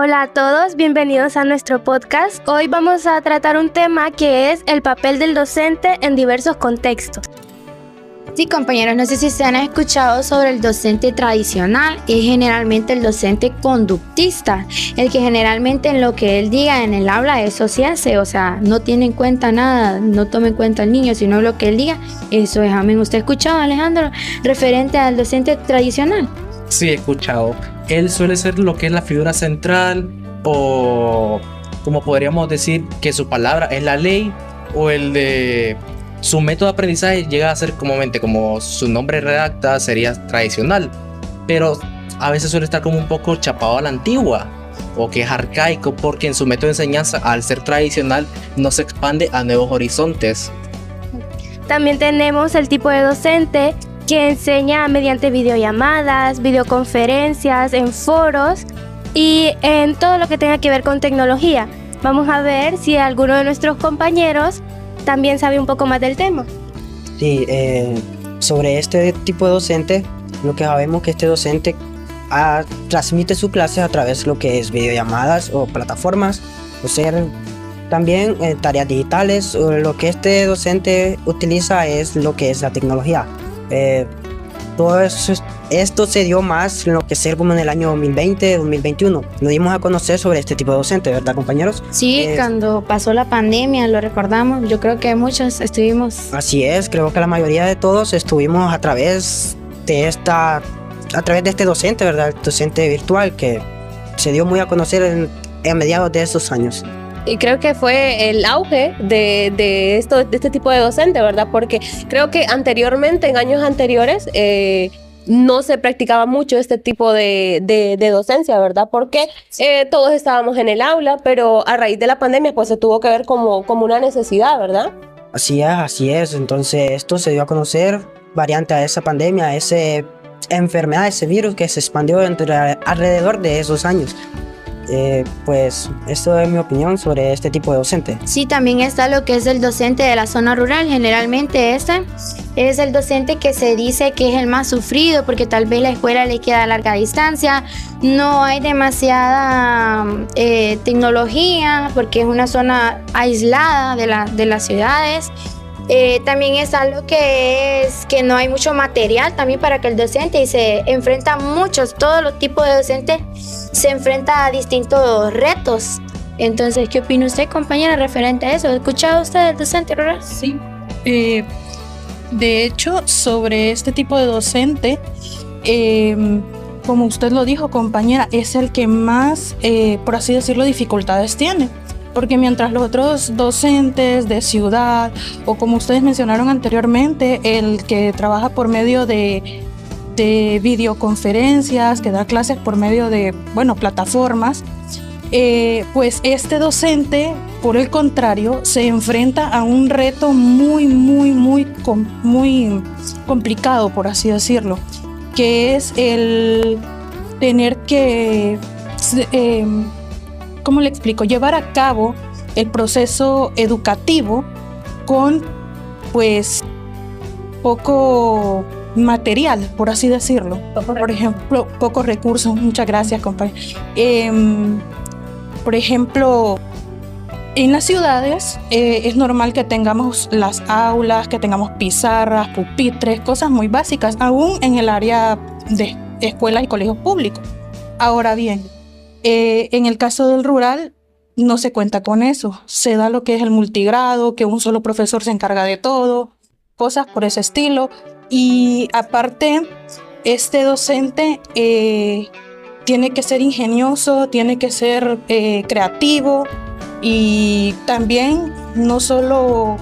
Hola a todos, bienvenidos a nuestro podcast. Hoy vamos a tratar un tema que es el papel del docente en diversos contextos. Sí, compañeros, no sé si se han escuchado sobre el docente tradicional. Es generalmente el docente conductista, el que generalmente en lo que él diga en el aula eso se hace, o sea, no tiene en cuenta nada, no tome en cuenta al niño, sino lo que él diga, eso es amén. ¿Usted ha escuchado, Alejandro, referente al docente tradicional? Sí, he escuchado. Él suele ser lo que es la figura central, o como podríamos decir que su palabra es la ley, o el de su método de aprendizaje llega a ser como su nombre redacta, sería tradicional, pero a veces suele estar como un poco chapado a la antigua, o que es arcaico, porque en su método de enseñanza, al ser tradicional, no se expande a nuevos horizontes. También tenemos el tipo de docente que enseña mediante videollamadas, videoconferencias, en foros y en todo lo que tenga que ver con tecnología. Vamos a ver si alguno de nuestros compañeros también sabe un poco más del tema. Sí, sobre este tipo de docente, lo que sabemos que este docente transmite sus clases a través de lo que es videollamadas o plataformas, o sea, también tareas digitales. Lo que este docente utiliza es lo que es la tecnología. Todo esto se dio más en lo que es como en el año 2020, 2021. Nos dimos a conocer sobre este tipo de docente, ¿verdad, compañeros? Sí, cuando pasó la pandemia, lo recordamos. Yo creo que muchos estuvimos. Así es, creo que la mayoría de todos estuvimos a través de este docente, ¿verdad? El docente virtual que se dio muy a conocer a mediados de esos años. Y creo que fue el auge de este tipo de docente, ¿verdad? Porque creo que anteriormente, en años anteriores, no se practicaba mucho este tipo de docencia, ¿verdad? Porque todos estábamos en el aula, pero a raíz de la pandemia pues se tuvo que ver como una necesidad, ¿verdad? Así es. Entonces esto se dio a conocer variante a esa pandemia, a esa enfermedad, ese virus que se expandió alrededor de esos años. Pues esto es mi opinión sobre este tipo de docente. Sí, también está lo que es el docente de la zona rural. Generalmente este es el docente que se dice que es el más sufrido porque tal vez la escuela le queda a larga distancia, no hay demasiada tecnología porque es una zona aislada de las ciudades. También está lo que es que no hay mucho material también para que el docente, y se enfrenta todos los tipos de docentes se enfrenta a distintos retos. Entonces, ¿qué opina usted, compañera, referente a eso? ¿Ha escuchado usted del docente rural? Sí, de hecho, sobre este tipo de docente, como usted lo dijo, compañera, es el que más, por así decirlo, dificultades tiene. Porque mientras los otros docentes de ciudad, o como ustedes mencionaron anteriormente, el que trabaja por medio de videoconferencias, que da clases por medio de, plataformas, pues este docente, por el contrario, se enfrenta a un reto muy complicado, por así decirlo, que es el tener que... ¿cómo le explico? Llevar a cabo el proceso educativo con, poco material, por así decirlo. Por ejemplo, pocos recursos. Muchas gracias, compañero. Por ejemplo, en las ciudades es normal que tengamos las aulas, que tengamos pizarras, pupitres, cosas muy básicas, aún en el área de escuelas y colegios públicos. Ahora bien, en el caso del rural no se cuenta con eso. Se da lo que es el multigrado, que un solo profesor se encarga de todo, cosas por ese estilo. Y aparte, este docente tiene que ser ingenioso, tiene que ser creativo, y también no solo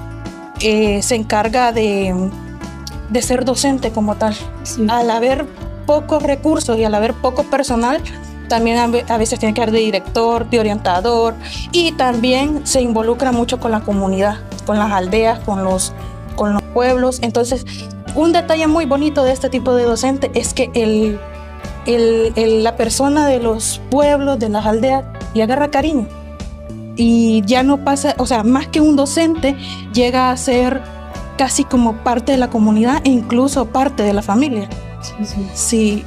se encarga de ser docente como tal. Sí. Al haber pocos recursos y al haber poco personal, también a veces tiene que haber de director, de orientador, y también se involucra mucho con la comunidad, con las aldeas, con los pueblos. Entonces, un detalle muy bonito de este tipo de docente es que la persona de los pueblos, de las aldeas, le agarra cariño. Y ya no pasa, o sea, más que un docente, llega a ser casi como parte de la comunidad e incluso parte de la familia. Sí,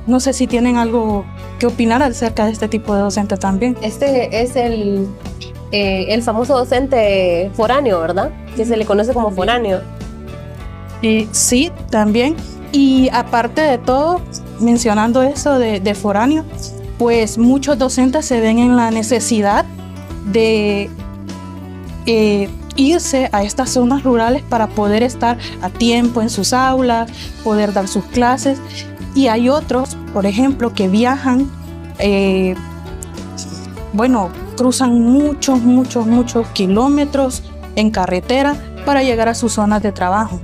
no sé si tienen algo que opinar acerca de este tipo de docente también. Este es el famoso docente foráneo, ¿verdad? Que se le conoce como foráneo. Sí, también. Y aparte de todo, mencionando eso de foráneo, pues muchos docentes se ven en la necesidad de irse a estas zonas rurales para poder estar a tiempo en sus aulas, poder dar sus clases. Y hay otros, por ejemplo, que viajan, cruzan muchos kilómetros en carretera para llegar a sus zonas de trabajo.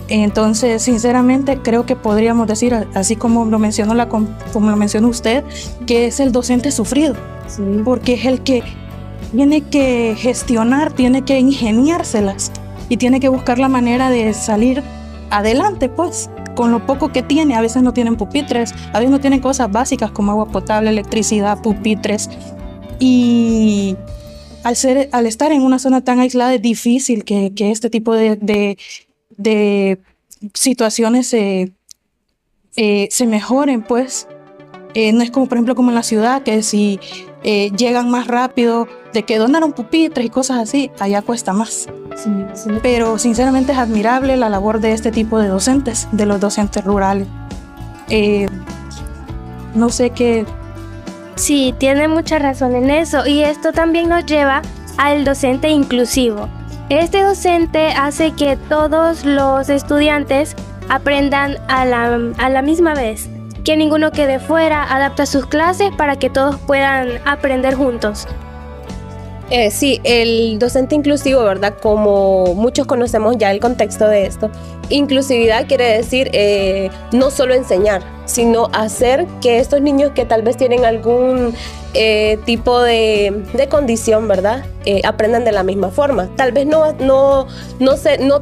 Entonces, sinceramente, creo que podríamos decir, así como lo mencionó usted, que es el docente sufrido, sí, porque es el que tiene que gestionar, tiene que ingeniárselas y tiene que buscar la manera de salir adelante, pues, con lo poco que tiene. A veces no tienen pupitres, a veces no tienen cosas básicas como agua potable, electricidad, pupitres. Y al estar en una zona tan aislada es difícil que este tipo de situaciones se mejoren, pues. No es como, por ejemplo, como en la ciudad, que si llegan más rápido, de que donaron pupitres y cosas así, allá cuesta más. Sí. Pero sinceramente es admirable la labor de este tipo de docentes, de los docentes rurales. No sé qué. Sí, tiene mucha razón en eso, y esto también nos lleva al docente inclusivo. Este docente hace que todos los estudiantes aprendan a la misma vez, que ninguno quede fuera, adapta sus clases para que todos puedan aprender juntos. Sí, el docente inclusivo, ¿verdad? Como muchos conocemos ya el contexto de esto, inclusividad quiere decir no solo enseñar, sino hacer que estos niños que tal vez tienen algún tipo de condición, ¿verdad? Aprendan de la misma forma. Tal vez no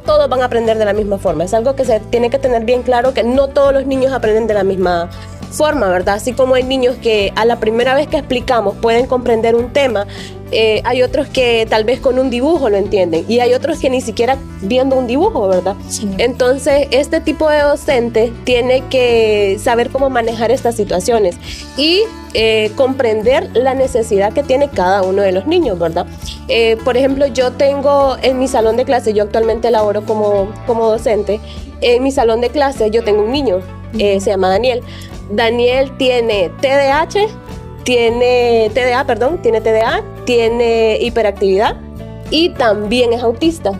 todos van a aprender de la misma forma. Es algo que se tiene que tener bien claro, que no todos los niños aprenden de la misma forma, ¿verdad? Así como hay niños que a la primera vez que explicamos pueden comprender un tema, hay otros que tal vez con un dibujo lo entienden, y hay otros que ni siquiera viendo un dibujo, ¿verdad? Sí. Entonces, este tipo de docente tiene que saber cómo manejar estas situaciones y comprender la necesidad que tiene cada uno de los niños, ¿verdad? Por ejemplo, yo tengo en mi salón de clase, yo actualmente laboro como docente, en mi salón de clase yo tengo un niño, se llama Daniel. Daniel tiene TDA, tiene hiperactividad y también es autista.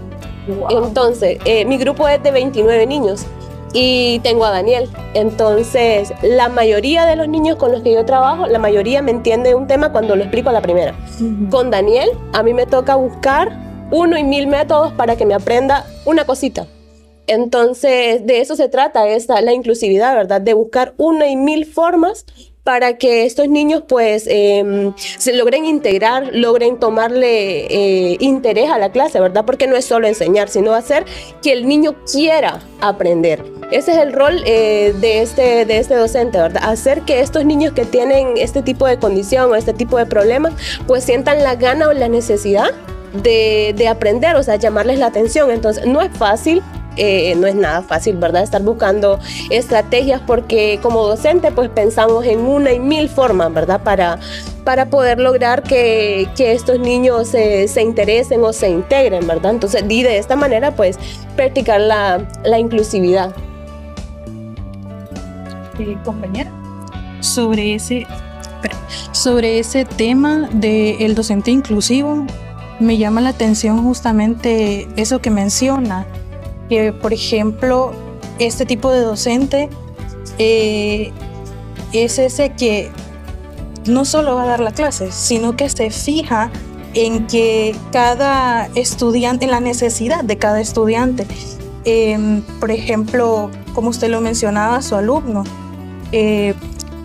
Wow. Entonces, mi grupo es de 29 niños y tengo a Daniel. Entonces, la mayoría de los niños con los que yo trabajo, la mayoría me entiende un tema cuando lo explico a la primera. Uh-huh. Con Daniel, a mí me toca buscar 1 y 1000 métodos para que me aprenda una cosita. Entonces, de eso se trata la inclusividad, ¿verdad? De buscar 1 y 1000 formas para que estos niños pues se logren integrar, logren tomarle interés a la clase, ¿verdad? Porque no es solo enseñar, sino hacer que el niño quiera aprender. Ese es el rol de este docente, ¿verdad? Hacer que estos niños que tienen este tipo de condición o este tipo de problemas pues sientan la gana o la necesidad de aprender, o sea, llamarles la atención. Entonces, no es fácil. No es nada fácil, ¿verdad? Estar buscando estrategias, porque como docente pues pensamos en 1 y 1000 formas, ¿verdad? Para poder lograr que estos niños se interesen o se integren, ¿verdad? Entonces, y de esta manera pues practicar la inclusividad. Compañera, sobre ese tema del docente inclusivo, me llama la atención justamente eso que menciona, que por ejemplo este tipo de docente es ese que no solo va a dar la clase, sino que se fija en que cada estudiante, en la necesidad de cada estudiante. Por ejemplo, como usted lo mencionaba, su alumno, y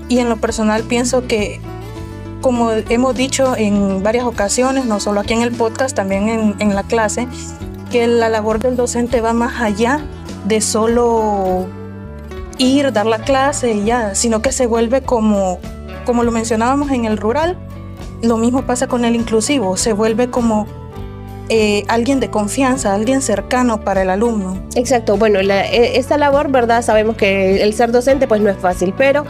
en lo personal pienso que, como hemos dicho en varias ocasiones, no solo aquí en el podcast, también en la clase, que la labor del docente va más allá de solo ir, dar la clase y ya, sino que se vuelve como lo mencionábamos en el rural, lo mismo pasa con el inclusivo, se vuelve como alguien de confianza, alguien cercano para el alumno. Exacto, bueno, esta labor, ¿verdad? Sabemos que el ser docente pues no es fácil, pero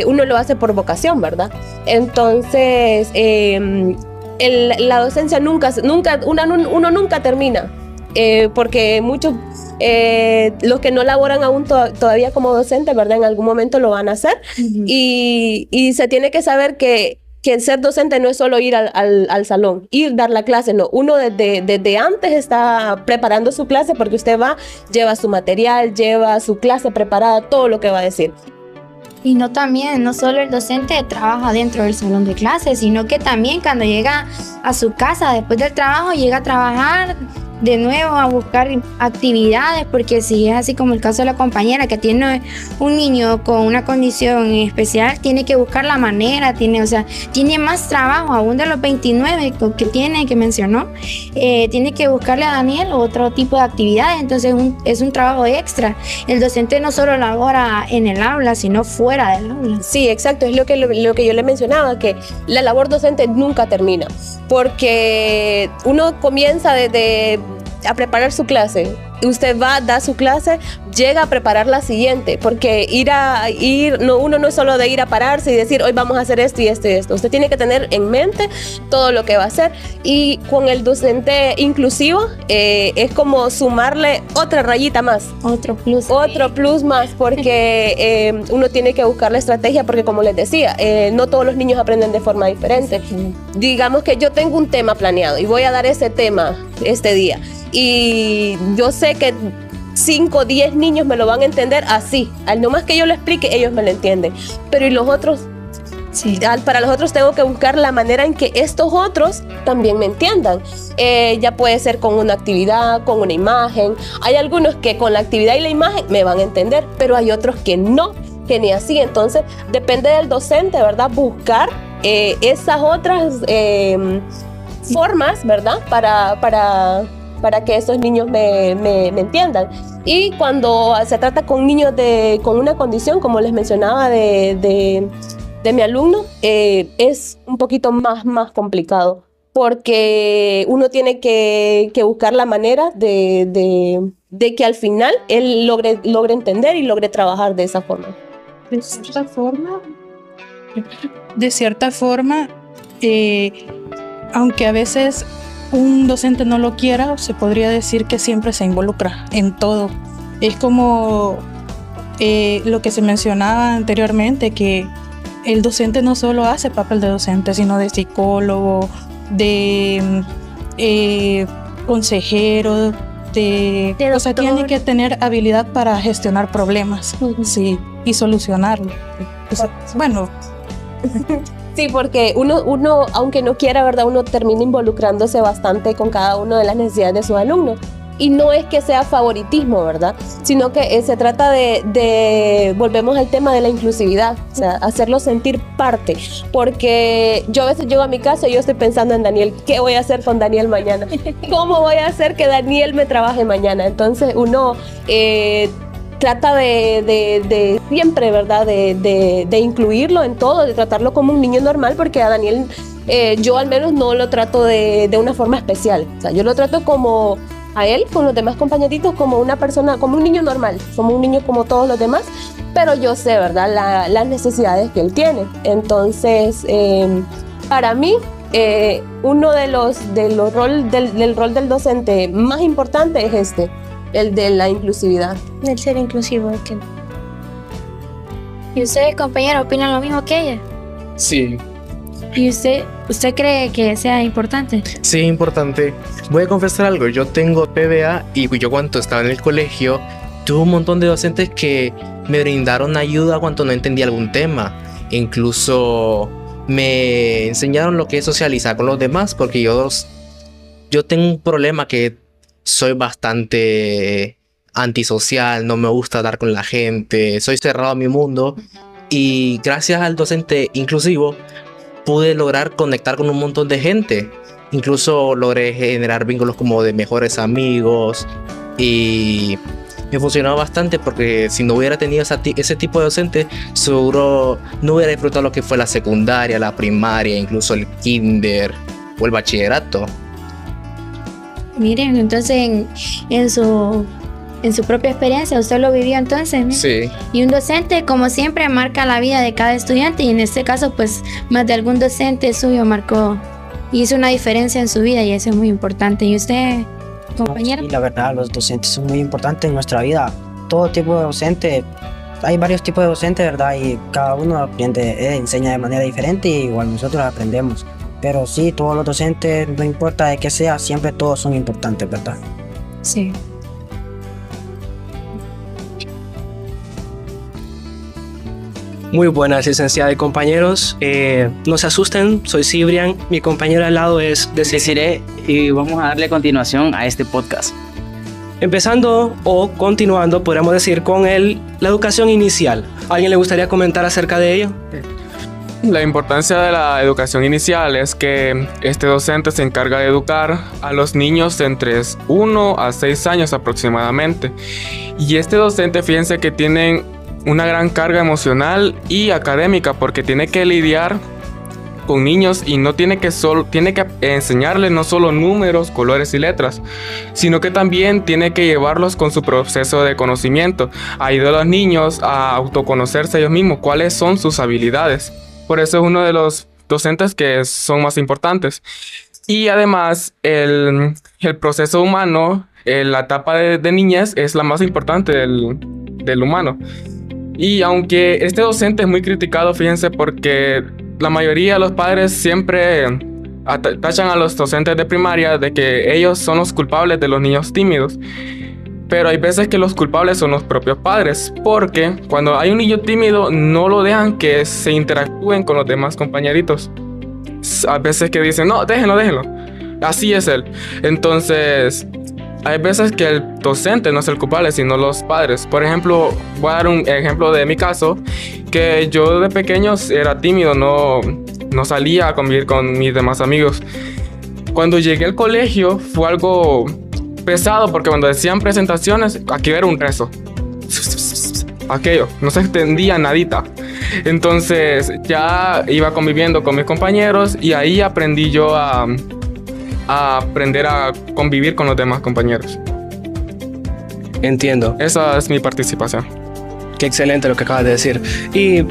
uno lo hace por vocación, ¿verdad? Entonces, la docencia uno nunca termina, porque muchos, los que no laboran aún todavía como docentes, ¿verdad? En algún momento lo van a hacer, y se tiene que saber que el ser docente no es solo ir al salón, ir dar la clase, no. Uno desde antes está preparando su clase porque usted va, lleva su material, lleva su clase preparada, todo lo que va a decir. Y no solo el docente trabaja dentro del salón de clases, sino que también cuando llega a su casa después del trabajo, llega a trabajar de nuevo, a buscar actividades, porque si es así como el caso de la compañera que tiene un niño con una condición especial, tiene que buscar la manera, tiene más trabajo, aún de los 29 que mencionó, tiene que buscarle a Daniel otro tipo de actividades, entonces es un trabajo extra. El docente no solo labora en el aula, sino fuera del aula. Sí, exacto, es lo que yo le mencionaba, que la labor docente nunca termina, porque uno comienza a preparar su clase. Usted va, da su clase, llega a preparar la siguiente, porque uno no es solo de ir a pararse y decir hoy vamos a hacer esto y esto y esto. Usted tiene que tener en mente todo lo que va a hacer, y con el docente inclusivo es como sumarle otra rayita más, otro plus más, porque uno tiene que buscar la estrategia, porque como les decía, no todos los niños aprenden de forma diferente. Digamos que yo tengo un tema planeado y voy a dar ese tema este día, y yo sé que 5 o 10 niños me lo van a entender así. Al no más que yo lo explique, ellos me lo entienden. Pero ¿y los otros? Sí. Para los otros tengo que buscar la manera en que estos otros también me entiendan. Ya puede ser con una actividad, con una imagen. Hay algunos que con la actividad y la imagen me van a entender, pero hay otros que no, que ni así. Entonces depende del docente, ¿verdad? Buscar esas otras formas, ¿verdad? Para que esos niños me entiendan. Y cuando se trata con niños con una condición, como les mencionaba de mi alumno, es un poquito más complicado, porque uno tiene que buscar la manera de que al final él logre entender y logre trabajar de esa forma. De cierta forma, aunque a veces un docente no lo quiera, se podría decir que siempre se involucra en todo. Es como lo que se mencionaba anteriormente, que el docente no solo hace papel de docente, sino de psicólogo, de consejero, o sea, tiene que tener habilidad para gestionar problemas, sí, y solucionarlos. Bueno. Sí, porque uno, aunque no quiera, ¿verdad? Uno termina involucrándose bastante con cada una de las necesidades de sus alumnos. Y no es que sea favoritismo, ¿verdad? Sino que se trata volvemos al tema de la inclusividad, o sea, hacerlo sentir parte. Porque yo a veces llego a mi casa y yo estoy pensando en Daniel, ¿qué voy a hacer con Daniel mañana? ¿Cómo voy a hacer que Daniel me trabaje mañana? Entonces uno trata de siempre, ¿verdad? De incluirlo en todo, de tratarlo como un niño normal, porque a Daniel yo al menos no lo trato de una forma especial. O sea, yo lo trato como a él, con los demás compañeritos, como una persona, como un niño normal, como un niño como todos los demás, pero yo sé, ¿verdad? Las necesidades que él tiene. Entonces, para mí, uno del rol del docente más importante es el de la inclusividad. El ser inclusivo. ¿Y ustedes, compañeros, opinan lo mismo que ella? Sí. ¿Y usted cree que sea importante? Sí, importante. Voy a confesar algo. Yo tengo PBA y yo cuando estaba en el colegio tuve un montón de docentes que me brindaron ayuda cuando no entendía algún tema. Incluso me enseñaron lo que es socializar con los demás, porque yo tengo un problema que soy bastante antisocial, no me gusta hablar con la gente, soy cerrado a mi mundo, y gracias al docente inclusivo pude lograr conectar con un montón de gente. Incluso logré generar vínculos como de mejores amigos, y me funcionó bastante, porque si no hubiera tenido ese tipo de docente, seguro no hubiera disfrutado lo que fue la secundaria, la primaria, incluso el kinder o el bachillerato. Miren, entonces en su propia experiencia, usted lo vivió entonces, ¿no? Sí. Y un docente, como siempre, marca la vida de cada estudiante, y en este caso, pues, más de algún docente suyo hizo una diferencia en su vida, y eso es muy importante. ¿Y usted, compañero? Sí, la verdad, los docentes son muy importantes en nuestra vida. Todo tipo de docente, hay varios tipos de docentes, ¿verdad? Y cada uno enseña de manera diferente, y igual nosotros aprendemos. Pero sí, todos los docentes, no importa de qué sea, siempre todos son importantes, ¿verdad? Sí. Muy buenas, licenciada y compañeros. No se asusten, soy Cibrian, mi compañero al lado es Desiree, y vamos a darle continuación a este podcast. Empezando o continuando, podríamos decir, con la educación inicial. ¿A alguien le gustaría comentar acerca de ello? La importancia de la educación inicial es que este docente se encarga de educar a los niños de entre 1 a 6 años aproximadamente. Y este docente, fíjense que tienen una gran carga emocional y académica, porque tiene que lidiar con niños y tiene que enseñarles no solo números, colores y letras, sino que también tiene que llevarlos con su proceso de conocimiento, ayudar a los niños a autoconocerse ellos mismos, cuáles son sus habilidades. Por eso es uno de los docentes que son más importantes. Y además el proceso humano, la etapa de niñez es la más importante del humano. Y aunque este docente es muy criticado, fíjense, porque la mayoría de los padres siempre tachan a los docentes de primaria de que ellos son los culpables de los niños tímidos. Pero hay veces que los culpables son los propios padres, porque cuando hay un niño tímido no lo dejan que se interactúen con los demás compañeritos. A veces que dicen, no, déjenlo, así es él. Entonces, hay veces que el docente no es el culpable, sino los padres. Por ejemplo, voy a dar un ejemplo de mi caso, que yo de pequeño era tímido, no salía a convivir con mis demás amigos. Cuando llegué al colegio fue algo pesado, porque cuando decían presentaciones, aquí era un rezo. Aquello, no se entendía nadita. Entonces ya iba conviviendo con mis compañeros y ahí aprendí yo a aprender a convivir con los demás compañeros. Entiendo. Esa es mi participación. Qué excelente lo que acabas de decir. Y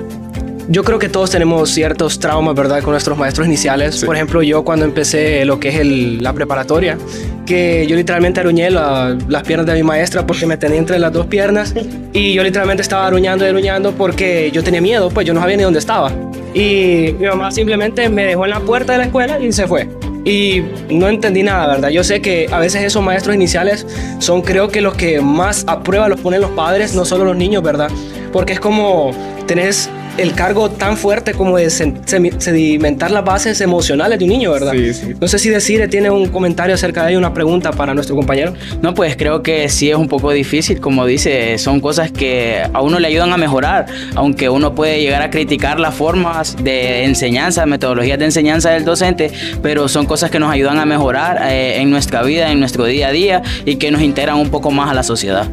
yo creo que todos tenemos ciertos traumas, ¿verdad?, con nuestros maestros iniciales. Sí. Por ejemplo, yo cuando empecé lo que es la preparatoria, que yo literalmente aruñé las piernas de mi maestra porque me tenía entre las dos piernas, y yo literalmente estaba aruñando y aruñando porque yo tenía miedo, pues yo no sabía ni dónde estaba. Y mi mamá simplemente me dejó en la puerta de la escuela y se fue. Y no entendí nada, ¿verdad? Yo sé que a veces esos maestros iniciales son, creo que los que más a prueba los ponen los padres, no solo los niños, ¿verdad? Porque es como tenés el cargo tan fuerte como de sedimentar las bases emocionales de un niño, ¿verdad? Sí, sí. No sé si Desiree tiene un comentario acerca de ello, una pregunta para nuestro compañero. No, pues creo que sí es un poco difícil, como dice, son cosas que a uno le ayudan a mejorar, aunque uno puede llegar a criticar las formas de enseñanza, metodologías de enseñanza del docente, pero son cosas que nos ayudan a mejorar en nuestra vida, en nuestro día a día, y que nos integran un poco más a la sociedad.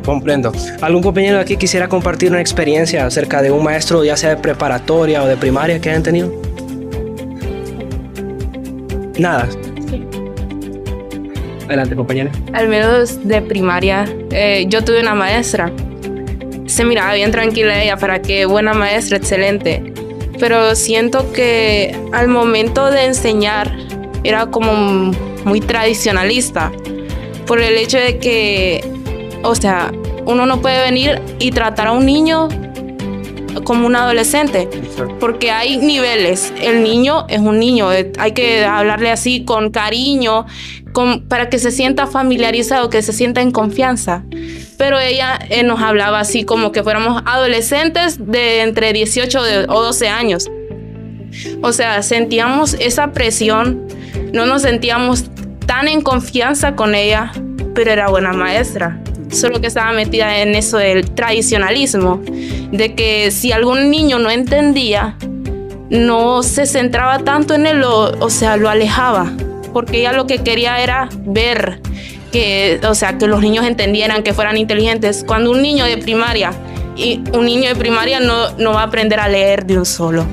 Comprendo. ¿Algún compañero de aquí quisiera compartir una experiencia acerca de un maestro, ya sea de preparatoria o de primaria, que hayan tenido? Nada. Sí. Adelante, compañera. Al menos de primaria, yo tuve una maestra. Se miraba bien tranquila ella, para qué buena maestra, excelente. Pero siento que al momento de enseñar era como muy tradicionalista, por el hecho de que, o sea, uno no puede venir y tratar a un niño como un adolescente, porque hay niveles. El niño es un niño, hay que hablarle así con cariño, para que se sienta familiarizado, que se sienta en confianza. Pero ella nos hablaba así como que fuéramos adolescentes de entre 18 o 12 años. O sea, sentíamos esa presión, no nos sentíamos tan en confianza con ella, pero era buena maestra. Solo que estaba metida en eso del tradicionalismo, de que si algún niño no entendía, no se centraba tanto en él, o sea, lo alejaba, porque ella lo que quería era ver que, o sea, que los niños entendieran, que fueran inteligentes. Cuando un niño de primaria no va a aprender a leer de un solo,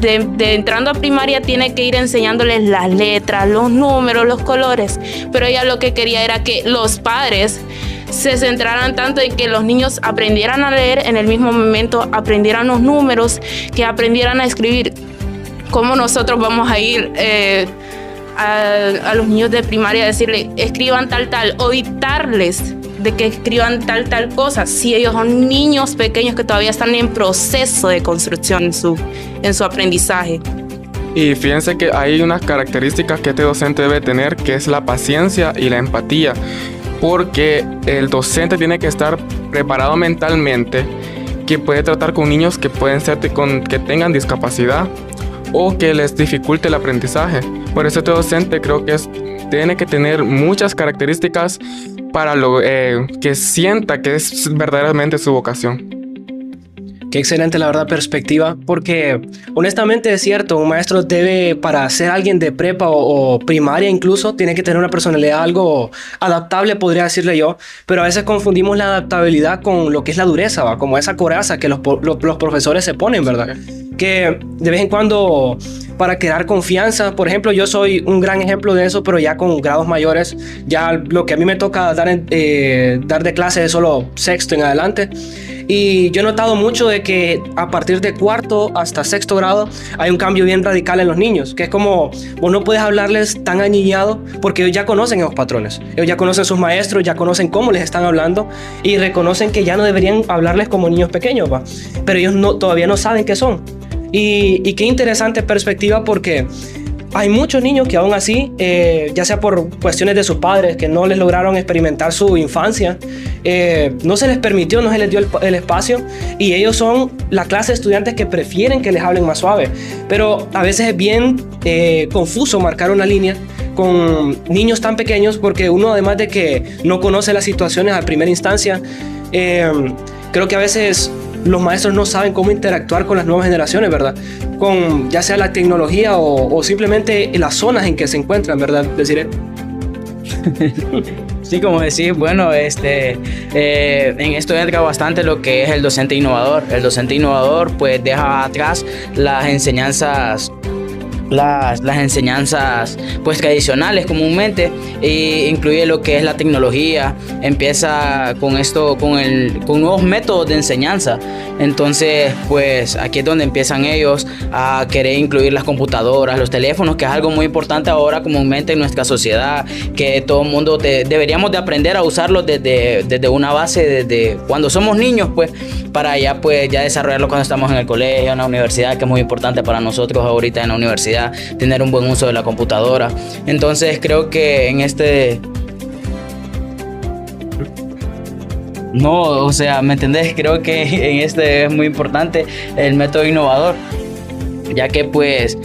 de entrando a primaria tiene que ir enseñándoles las letras, los números, los colores, pero ella lo que quería era que los padres se centraran tanto en que los niños aprendieran a leer, en el mismo momento aprendieran los números, que aprendieran a escribir. ¿Cómo nosotros vamos a ir a los niños de primaria a decirle escriban tal, o dictarles de que escriban tal cosa, si ellos son niños pequeños que todavía están en proceso de construcción en su aprendizaje? Y fíjense que hay unas características que este docente debe tener, que es la paciencia y la empatía, porque el docente tiene que estar preparado mentalmente, que puede tratar con niños que pueden ser que tengan discapacidad o que les dificulte el aprendizaje. Por eso este docente creo que tiene que tener muchas características para que sienta que es verdaderamente su vocación. Qué excelente, la verdad, perspectiva, porque honestamente es cierto, un maestro debe, para ser alguien de prepa o primaria incluso, tiene que tener una personalidad algo adaptable, podría decirle yo, pero a veces confundimos la adaptabilidad con lo que es la dureza, ¿va? Como esa coraza que los profesores se ponen, ¿verdad? Que de vez en cuando, para crear confianza, por ejemplo, yo soy un gran ejemplo de eso, pero ya con grados mayores, ya lo que a mí me toca dar de clase es solo sexto en adelante. Y yo he notado mucho de que a partir de cuarto hasta sexto grado hay un cambio bien radical en los niños, que es como vos no puedes hablarles tan aniñado porque ellos ya conocen esos patrones, ellos ya conocen sus maestros, ya conocen cómo les están hablando y reconocen que ya no deberían hablarles como niños pequeños, ¿va? Pero ellos todavía no saben qué son. Y qué interesante perspectiva, porque hay muchos niños que aún así, ya sea por cuestiones de sus padres que no les lograron experimentar su infancia, no se les permitió, no se les dio el espacio, y ellos son la clase de estudiantes que prefieren que les hablen más suave. Pero a veces es bien confuso marcar una línea con niños tan pequeños, porque uno, además de que no conoce las situaciones a primera instancia, creo que a veces los maestros no saben cómo interactuar con las nuevas generaciones, ¿verdad? Con ya sea la tecnología o simplemente las zonas en que se encuentran, ¿verdad? Desiree. Sí, como decís, bueno, en esto entra bastante lo que es el docente innovador. El docente innovador pues deja atrás las enseñanzas pues tradicionales comúnmente, e incluye lo que es la tecnología, empieza con nuevos métodos de enseñanza. Entonces pues aquí es donde empiezan ellos a querer incluir las computadoras, los teléfonos, que es algo muy importante ahora comúnmente en nuestra sociedad, que todo el mundo deberíamos de aprender a usarlos desde una base, desde cuando somos niños, pues para ya desarrollarlo cuando estamos en el colegio, en la universidad, que es muy importante para nosotros ahorita en la universidad, tener un buen uso de la computadora. Entonces creo que ¿me entendés? Creo que en es muy importante el método innovador, ya que pues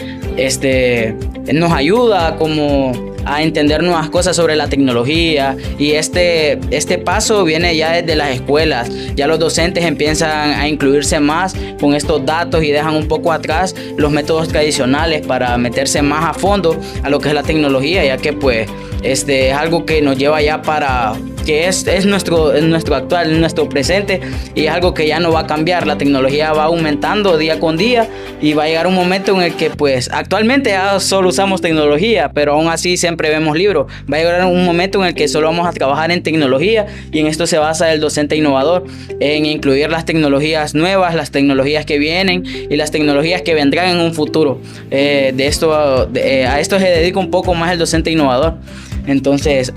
nos ayuda como a entender nuevas cosas sobre la tecnología, y este paso viene ya desde las escuelas. Ya los docentes empiezan a incluirse más con estos datos y dejan un poco atrás los métodos tradicionales para meterse más a fondo a lo que es la tecnología, ya que pues es algo que nos lleva ya para que es nuestro actual, nuestro presente, y es algo que ya no va a cambiar. La tecnología va aumentando día con día y va a llegar un momento en el que pues actualmente ya solo usamos tecnología, pero aún así siempre vemos libros. Va a llegar un momento en el que solo vamos a trabajar en tecnología, y en esto se basa el docente innovador, en incluir las tecnologías nuevas, las tecnologías que vienen y las tecnologías que vendrán en un futuro. A esto se dedica un poco más el docente innovador. Entonces,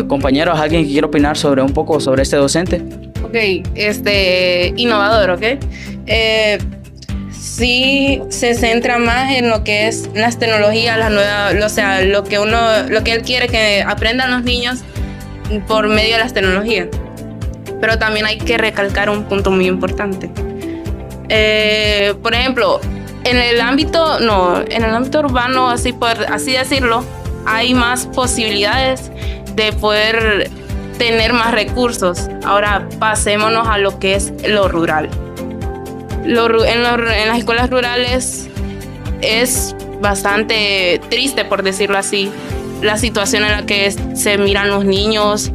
compañeros, ¿alguien que quiera opinar un poco sobre este docente? Ok, innovador, ¿ok? Sí se centra más en lo que es las tecnologías, las nuevas, o sea, lo que él quiere que aprendan los niños por medio de las tecnologías. Pero también hay que recalcar un punto muy importante. Por ejemplo, en el ámbito urbano, así decirlo, hay más posibilidades de poder tener más recursos. Ahora pasémonos a lo que es lo rural. En las escuelas rurales es bastante triste, por decirlo así, la situación en la que se miran los niños.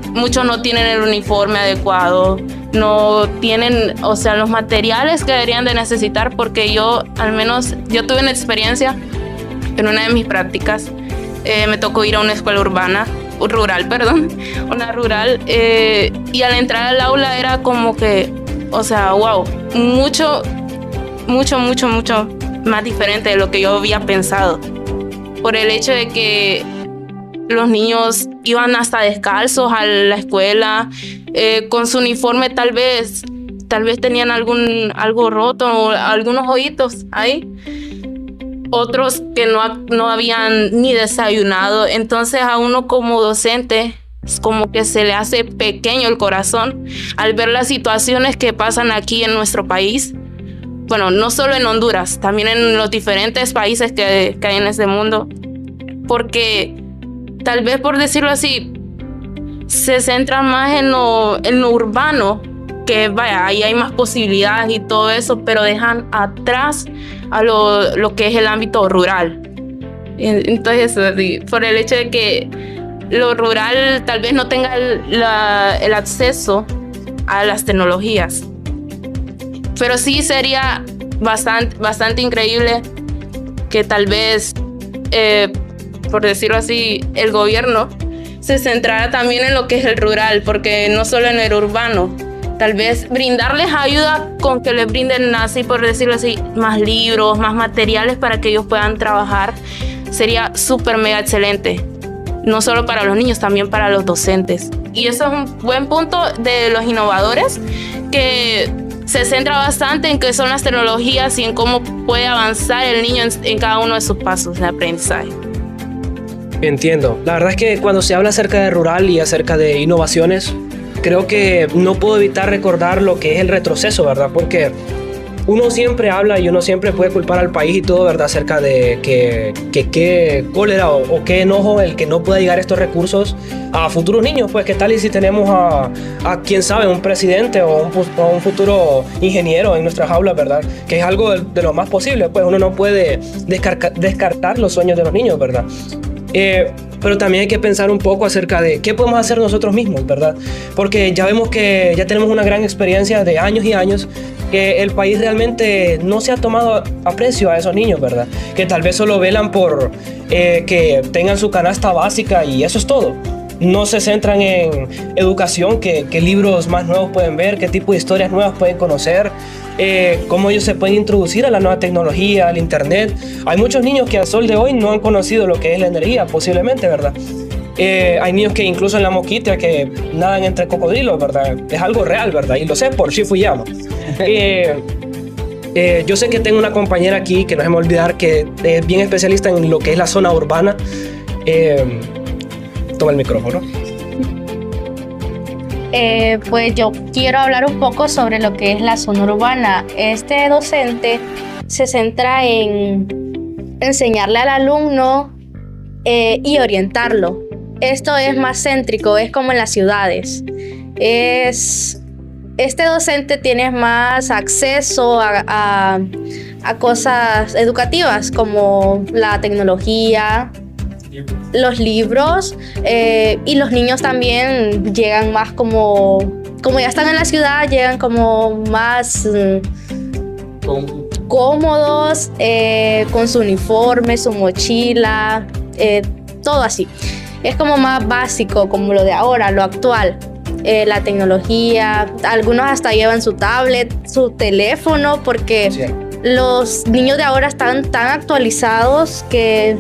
Muchos no tienen el uniforme adecuado, no tienen, o sea, los materiales que deberían de necesitar, porque yo, al menos, yo tuve una experiencia en una de mis prácticas, me tocó ir a una escuela rural, una rural, y al entrar al aula era como que, o sea, wow, mucho más diferente de lo que yo había pensado, por el hecho de que los niños iban hasta descalzos a la escuela, con su uniforme tal vez tenían algo roto o algunos hoyitos ahí. Otros que no habían ni desayunado. Entonces a uno como docente es como que se le hace pequeño el corazón al ver las situaciones que pasan aquí en nuestro país. Bueno, no solo en Honduras, también en los diferentes países que hay en este mundo. Porque tal vez, por decirlo así, se centra más en lo urbano, que vaya, ahí hay más posibilidades y todo eso, pero dejan atrás a lo que es el ámbito rural. Entonces, sí, por el hecho de que lo rural tal vez no tenga el acceso a las tecnologías. Pero sí sería bastante increíble que tal vez, por decirlo así, el gobierno se centrara también en lo que es el rural, porque no solo en el urbano. Tal vez brindarles ayuda con que les brinden, así por decirlo así, más libros, más materiales para que ellos puedan trabajar. Sería súper mega excelente. No solo para los niños, también para los docentes. Y eso es un buen punto de los innovadores, que se centra bastante en qué son las tecnologías y en cómo puede avanzar el niño en cada uno de sus pasos de aprendizaje. Entiendo. La verdad es que cuando se habla acerca de rural y acerca de innovaciones, creo que no puedo evitar recordar lo que es el retroceso, ¿verdad? Porque uno siempre habla y uno siempre puede culpar al país y todo, ¿verdad? Acerca de que qué cólera o qué enojo el que no pueda llegar estos recursos a futuros niños. Pues, ¿qué tal y si tenemos a quién sabe, un presidente o un futuro ingeniero en nuestras aulas, ¿verdad? Que es algo de lo más posible. Pues uno no puede descartar los sueños de los niños, ¿verdad? Pero también hay que pensar un poco acerca de qué podemos hacer nosotros mismos, ¿verdad? Porque ya vemos que ya tenemos una gran experiencia de años y años que el país realmente no se ha tomado aprecio a esos niños, ¿verdad? Que tal vez solo velan por que tengan su canasta básica y eso es todo. No se centran en educación, qué libros más nuevos pueden ver, qué tipo de historias nuevas pueden conocer, cómo ellos se pueden introducir a la nueva tecnología, al internet. Hay muchos niños que al sol de hoy no han conocido lo que es la energía, posiblemente, ¿verdad? Hay niños que incluso en la Moquitia que nadan entre cocodrilos, ¿verdad? Es algo real, ¿verdad? Y lo sé por Shifuyama. Yo sé que tengo una compañera aquí que no se me olvidar que es bien especialista en lo que es la zona urbana. Toma el micrófono. Pues yo quiero hablar un poco sobre lo que es la zona urbana. Este docente se centra en enseñarle al alumno y orientarlo. Esto es más céntrico, es como en las ciudades. Este docente tiene más acceso a cosas educativas como la tecnología, los libros, y los niños también llegan más como ya están en la ciudad, llegan como más cómodos, con su uniforme, su mochila, todo así. Es como más básico, como lo de ahora, lo actual. La tecnología, algunos hasta llevan su tablet, su teléfono, porque sí, los niños de ahora están tan actualizados que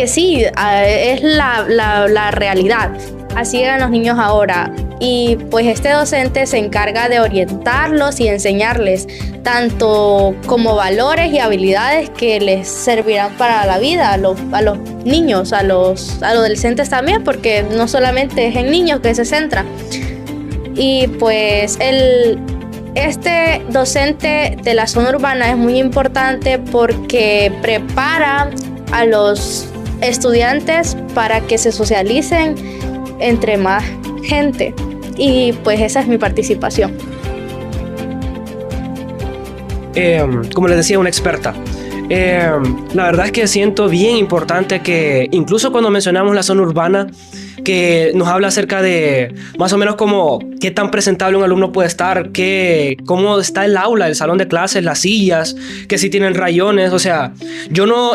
sí, es la realidad. Así llegan los niños ahora. Y pues este docente se encarga de orientarlos y enseñarles tanto como valores y habilidades que les servirán para la vida a los niños, a los adolescentes también, porque no solamente es en niños que se centra. Y pues este docente de la zona urbana es muy importante porque prepara a los estudiantes para que se socialicen entre más gente. Y pues esa es mi participación. Como les decía, una experta. La verdad es que siento bien importante que incluso cuando mencionamos la zona urbana, que nos habla acerca de más o menos como qué tan presentable un alumno puede estar, cómo está el aula, el salón de clases, las sillas, que si tienen rayones. O sea,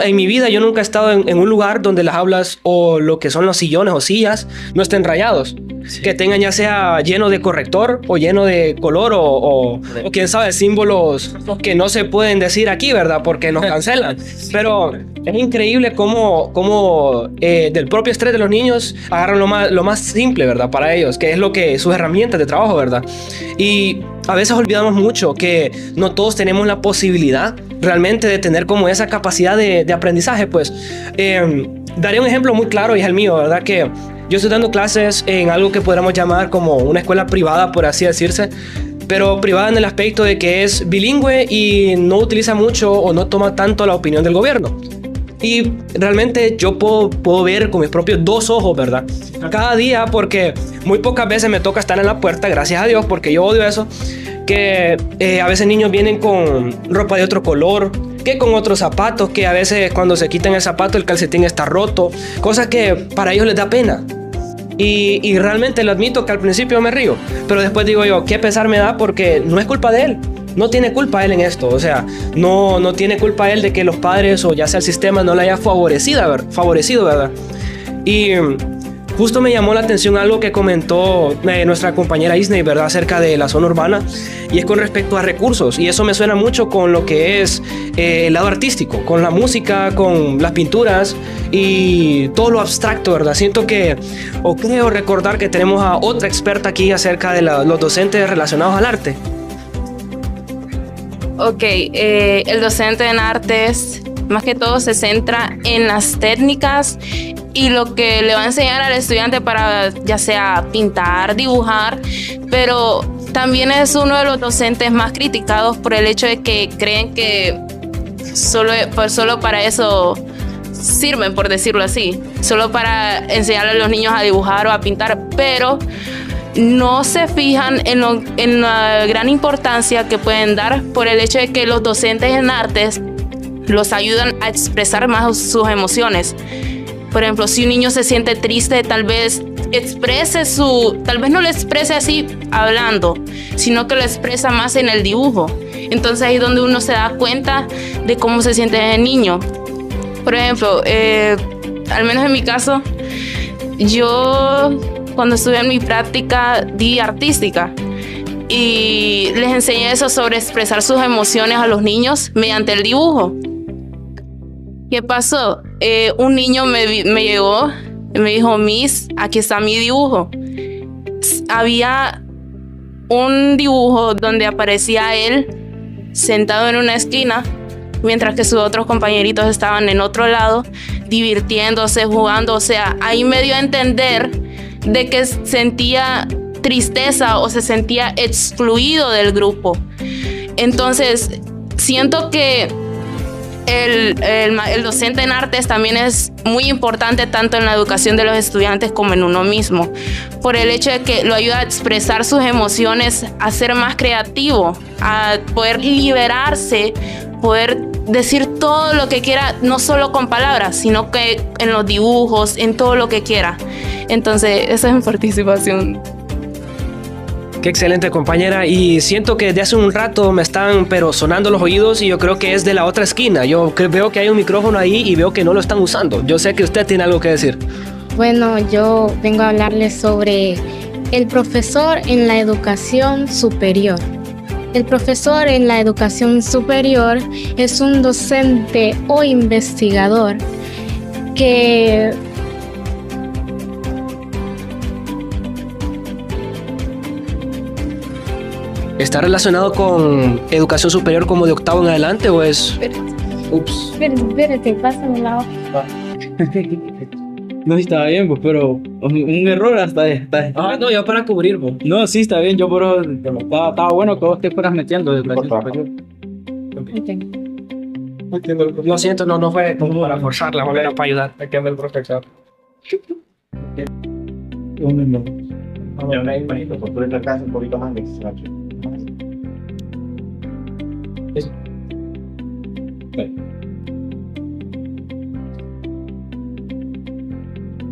en mi vida yo nunca he estado en un lugar donde las aulas o lo que son los sillones o sillas no estén rayados. Sí. Que tengan ya sea lleno de corrector o lleno de color o quién sabe, símbolos que no se pueden decir aquí, ¿verdad? Porque nos cancelan. Pero es increíble cómo del propio estrés de los niños agarran lo más simple, ¿verdad? Para ellos, que es sus herramientas de trabajo, ¿verdad? Y a veces olvidamos mucho que no todos tenemos la posibilidad realmente de tener como esa capacidad de aprendizaje, pues. Daré un ejemplo muy claro y es el mío, ¿verdad? Que yo estoy dando clases en algo que podríamos llamar como una escuela privada, por así decirse, pero privada en el aspecto de que es bilingüe y no utiliza mucho o no toma tanto la opinión del gobierno. Y realmente yo puedo ver con mis propios dos ojos, ¿verdad? Cada día, porque muy pocas veces me toca estar en la puerta, gracias a Dios, porque yo odio eso, que a veces niños vienen con ropa de otro color, que con otros zapatos, que a veces cuando se quitan el zapato el calcetín está roto, cosas que para ellos les da pena. Y realmente lo admito que al principio me río, pero después digo yo, qué pesar me da porque no es culpa de él. No tiene culpa él en esto, o sea, no tiene culpa él de que los padres o ya sea el sistema no le haya favorecido, ¿verdad? Y justo me llamó la atención algo que comentó nuestra compañera Isney, ¿verdad? Acerca de la zona urbana, y es con respecto a recursos, y eso me suena mucho con lo que es el lado artístico, con la música, con las pinturas y todo lo abstracto, ¿verdad? Siento o creo recordar que tenemos a otra experta aquí acerca de los docentes relacionados al arte. Ok, el docente en artes más que todo se centra en las técnicas y lo que le va a enseñar al estudiante para ya sea pintar, dibujar, pero también es uno de los docentes más criticados por el hecho de que creen que solo para eso sirven, por decirlo así, solo para enseñarle a los niños a dibujar o a pintar, pero no se fijan en la gran importancia que pueden dar por el hecho de que los docentes en artes los ayudan a expresar más sus emociones. Por ejemplo, si un niño se siente triste, tal vez no lo exprese así hablando, sino que lo expresa más en el dibujo. Entonces ahí es donde uno se da cuenta de cómo se siente el niño. Por ejemplo, al menos en mi caso, yo cuando estuve en mi práctica di artística y les enseñé eso sobre expresar sus emociones a los niños mediante el dibujo. ¿Qué pasó? Un niño me llegó y me dijo, Miss, aquí está mi dibujo. Había un dibujo donde aparecía él sentado en una esquina, mientras que sus otros compañeritos estaban en otro lado, divirtiéndose, jugando. O sea, ahí me dio a entender de que sentía tristeza o se sentía excluido del grupo. Entonces, siento que el docente en artes también es muy importante tanto en la educación de los estudiantes como en uno mismo, por el hecho de que lo ayuda a expresar sus emociones, a ser más creativo, a poder liberarse, poder decir todo lo que quiera, no solo con palabras, sino que en los dibujos, en todo lo que quiera. Entonces, esa es mi participación. Qué excelente, compañera, y siento que desde hace un rato me están sonando los oídos y yo creo que es de la otra esquina. Yo veo que hay un micrófono ahí y veo que no lo están usando. Yo sé que usted tiene algo que decir. Bueno, yo vengo a hablarles sobre el profesor en la educación superior. El profesor en la educación superior es un docente o investigador que ¿está relacionado con educación superior como de octavo en adelante o es...? Ups. Espérate, pásame la hoja. No, estaba bien, pues, pero un error hasta. No, yo para cubrir, pues. No, sí, está bien, yo pero estaba bueno que vos te fueras metiendo de Lo siento, no fue como para forzarla, volver para ayudar. Aquí anda el profesor.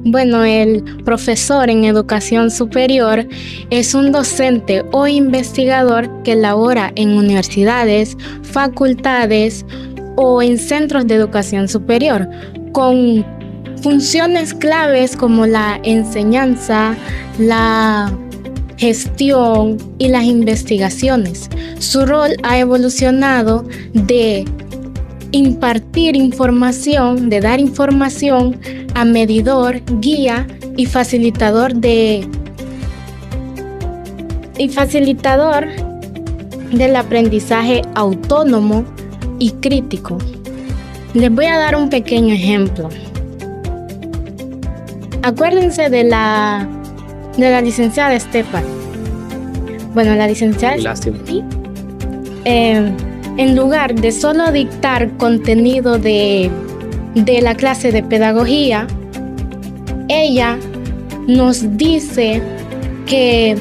Bueno, el profesor en educación superior es un docente o investigador que labora en universidades, facultades o en centros de educación superior, con funciones claves como la enseñanza, la gestión y las investigaciones. Su rol ha evolucionado de impartir información, de dar información, a medidor, guía y facilitador del aprendizaje autónomo y crítico. Les voy a dar un pequeño ejemplo. Acuérdense de la licenciada Estefan. Bueno, la licenciada Lástima. En lugar de solo dictar contenido de la clase de pedagogía, ella nos dice que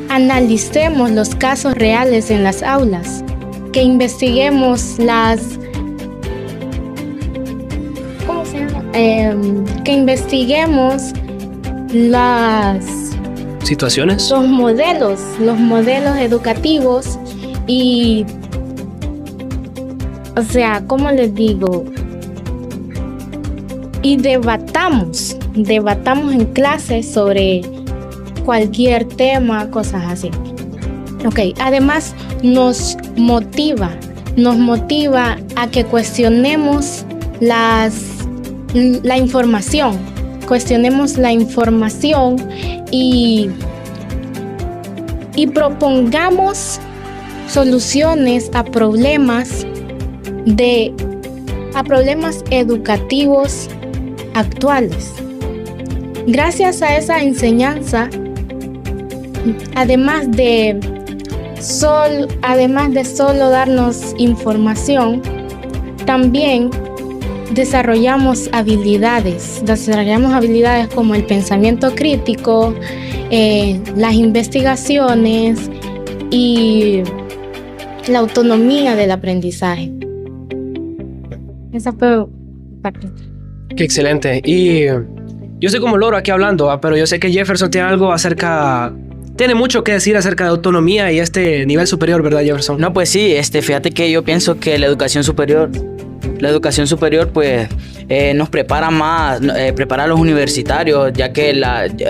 analicemos los casos reales en las aulas, que investiguemos que investiguemos las situaciones, los modelos educativos y, o sea, ¿cómo les digo? Y debatamos en clase sobre cualquier tema, cosas así. Ok, además nos motiva a que cuestionemos la información y propongamos soluciones a problemas educativos actuales. Gracias a esa enseñanza, además de solo darnos información, también desarrollamos habilidades como el pensamiento crítico, las investigaciones y la autonomía del aprendizaje. Esa fue parte. Qué excelente. Y yo soy como loro aquí hablando, pero yo sé que Jefferson tiene mucho que decir acerca de autonomía y este nivel superior, ¿verdad, Jefferson? No, pues sí, fíjate que yo pienso que la educación superior pues nos prepara más, prepara a los universitarios, ya que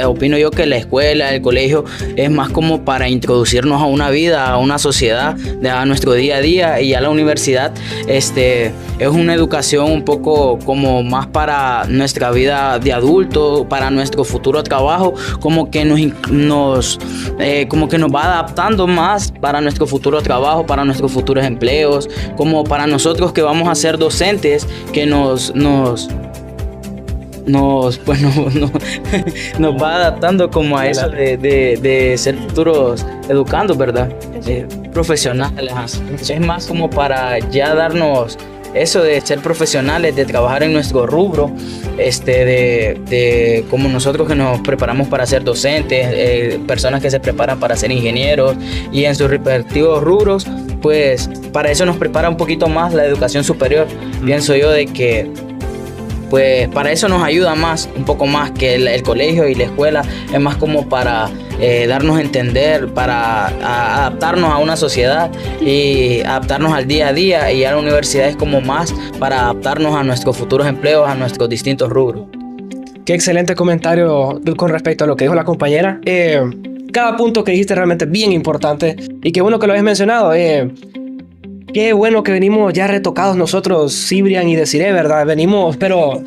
opino yo que la escuela, el colegio es más como para introducirnos a una vida, a una sociedad, a nuestro día a día, y ya la universidad es una educación un poco como más para nuestra vida de adulto, para nuestro futuro trabajo, como que nos va adaptando más para nuestro futuro trabajo, para nuestros futuros empleos, como para nosotros que vamos a ser docentes, que nos va adaptando como a eso de ser futuros educandos, ¿verdad? Profesionales. Es más como para ya darnos eso de ser profesionales, de trabajar en nuestro rubro, de como nosotros que nos preparamos para ser docentes, personas que se preparan para ser ingenieros y en sus respectivos rubros, pues para eso nos prepara un poquito más la educación superior. Pienso yo de que pues para eso nos ayuda un poco más que el colegio y la escuela, es más como para darnos a entender, para adaptarnos a una sociedad y adaptarnos al día a día, y a la universidad es como más para adaptarnos a nuestros futuros empleos, a nuestros distintos rubros. Qué excelente comentario con respecto a lo que dijo la compañera. Cada punto que dijiste realmente es bien importante, y qué bueno que lo hayas mencionado. Qué bueno que venimos ya retocados nosotros, Cibrian y Desiree, ¿verdad? Venimos, pero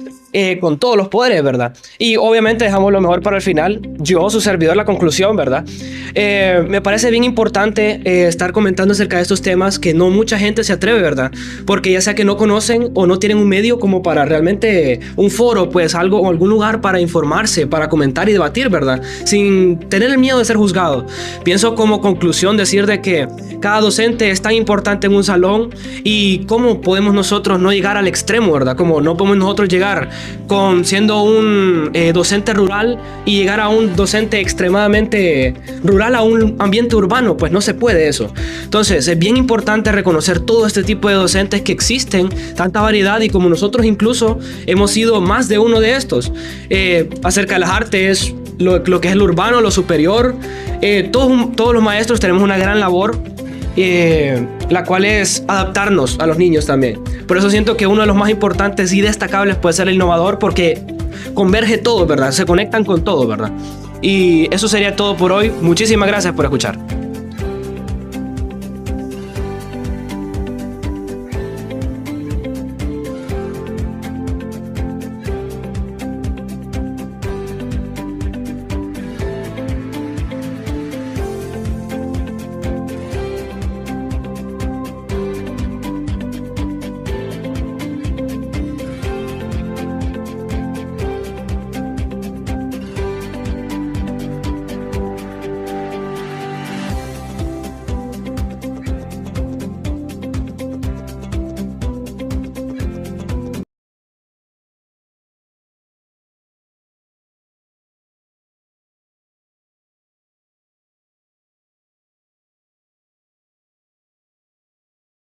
con todos los poderes, ¿verdad? Y obviamente dejamos lo mejor para el final. Yo, su servidor, la conclusión, ¿verdad? Me parece bien importante estar comentando acerca de estos temas que no mucha gente se atreve, ¿verdad? Porque ya sea que no conocen o no tienen un medio como para realmente un foro, pues algo o algún lugar para informarse, para comentar y debatir, ¿verdad? Sin tener el miedo de ser juzgado. Pienso como conclusión decir de que cada docente es tan importante en un salón, y cómo podemos nosotros no llegar al extremo, ¿verdad? Como no podemos nosotros llegar siendo un docente rural y llegar a un docente extremadamente rural a un ambiente urbano, pues no se puede eso. Entonces es bien importante reconocer todo este tipo de docentes que existen, tanta variedad, y como nosotros incluso hemos sido más de uno de estos, acerca de las artes, lo que es el urbano, lo superior, todos los maestros tenemos una gran labor, la cual es adaptarnos a los niños también. Por eso siento que uno de los más importantes y destacables puede ser el innovador, porque converge todo, ¿verdad? Se conectan con todo, ¿verdad? Y eso sería todo por hoy. Muchísimas gracias por escuchar.